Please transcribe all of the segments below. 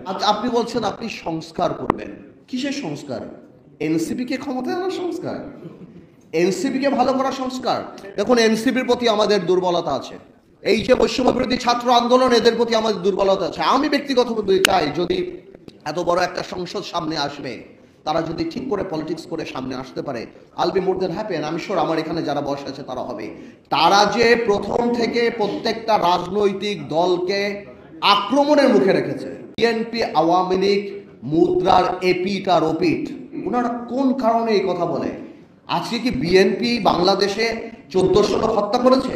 আচ্ছা, আপনি বলছেন আপনি সংস্কার করবেন। কিসের সংস্কার? এনসিপি কে ক্ষমতায় আনার সংস্কার? এনসিপি কে ভালো করার সংস্কার? দেখুন, এনসিপির প্রতি আমাদের দুর্বলতা আছে। এই যে বৈষম্য বিরোধী ছাত্র আন্দোলন, এদের প্রতি আমাদের দুর্বলতা আছে। আমি ব্যক্তিগতভাবে চাই, যদি এত বড় একটা সংসদ সামনে আসবে, তারা যদি ঠিক করে পলিটিক্স করে সামনে আসতে পারে, I'll be more then happy. আমি শিওর আমার এখানে যারা বসে আছে তারা হবে। তারা যে প্রথম থেকে প্রত্যেকটা রাজনৈতিক দলকে আক্রমণের মুখে রেখেছে, বিএনপি আওয়ামী লীগ মুদ্রার এপিট আর ওপিট, ওনারা কোন কারণে এই কথা বলে? আজকে কি বিএনপি বাংলাদেশে 1400 লোক হত্যা করেছে?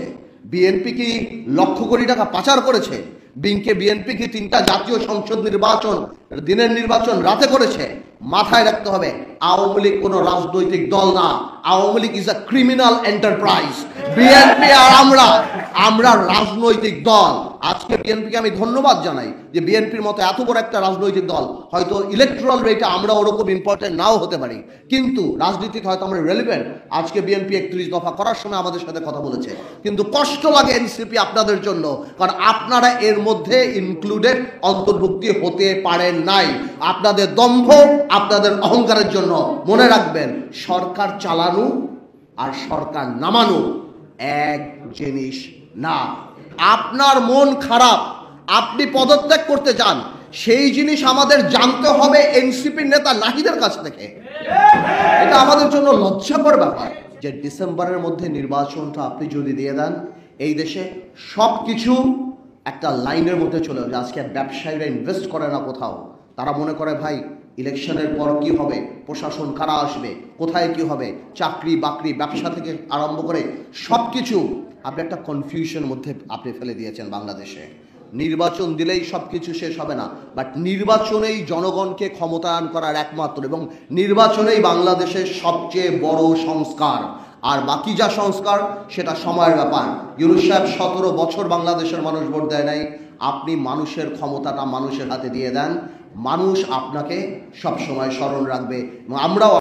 বিএনপি কি লক্ষ কোটি টাকা পাচার করেছে? বিএনপি কি 3টা জাতীয় সংসদ নির্বাচন, দিনের নির্বাচন রাতে করেছে? মাথায় রাখতে হবে, আওয়ামী লীগ কোনো রাজনৈতিক দল না। Awami League is a criminal enterprise. BNP আর আমরা রাজনৈতিক দল। আজকে বিএনপিকে আমি ধন্যবাদ জানাই যে বিএনপির মতো এত বড় একটা রাজনৈতিক দল, হয়তো ইলেকট্রাল রেটে আমরা ওরকম ইম্পর্টেন্ট নাও হতে পারি, কিন্তু রাজনীতিতে হয়তো আমরা রেলিভেন্ট। আজকে বিএনপি 31 দফা করার সময় আমাদের সাথে কথা বলেছে, কিন্তু কষ্ট লাগে এনসিপি আপনাদের জন্য, কারণ আপনারা এর মধ্যে ইনক্লুডেড, অন্তর্ভুক্তি হতে পারেন নাই। আপনাদের দম্ভ, আপনাদের অহংকারের জন্য। মনে রাখবেন, সরকার চালানো আর সরকার নামানো এক জিনিস না। আপনার মন খারাপ, আপনি পদত্যাগ করতে চান, সেই জিনিস আমাদের জানতে হবে এনসিপির নেতা নাহিদের কাছ থেকে। এটা আমাদের জন্য লজ্জাকর ব্যাপার যে ডিসেম্বরের মধ্যে নির্বাচনটা আপনি যদি দিয়ে দেন, এই দেশে সব কিছু একটা লাইনের মধ্যে চলে যাবে। আজকে ব্যবসায়ীরা ইনভেস্ট করে না কোথাও, তারা মনে করে ভাই ইলেকশনের পর কি হবে, প্রশাসন কারা আসবে, কোথায় কি হবে, চাকরি বাকরি ব্যবসা থেকে আরম্ভ করে সব কিছু আপনি একটা কনফিউশনের মধ্যে আপনি ফেলে দিয়েছেন বাংলাদেশে। নির্বাচন দিলেই সব কিছু শেষ হবে না, বাট নির্বাচনেই জনগণকে ক্ষমতায়ন করার একমাত্র, এবং নির্বাচনেই বাংলাদেশের সবচেয়ে বড় সংস্কার। আর বাকি যা সংস্কার সেটা সময়ের ব্যাপার। ইউনূস সাহেব 17 বছর বাংলাদেশের মানুষ ভোট দেয় নাই। আপনি মানুষের ক্ষমতাটা মানুষের হাতে দিয়ে দেন, মানুষ আপনাকে সবসময় স্মরণ রাখবে। এবং আমরাও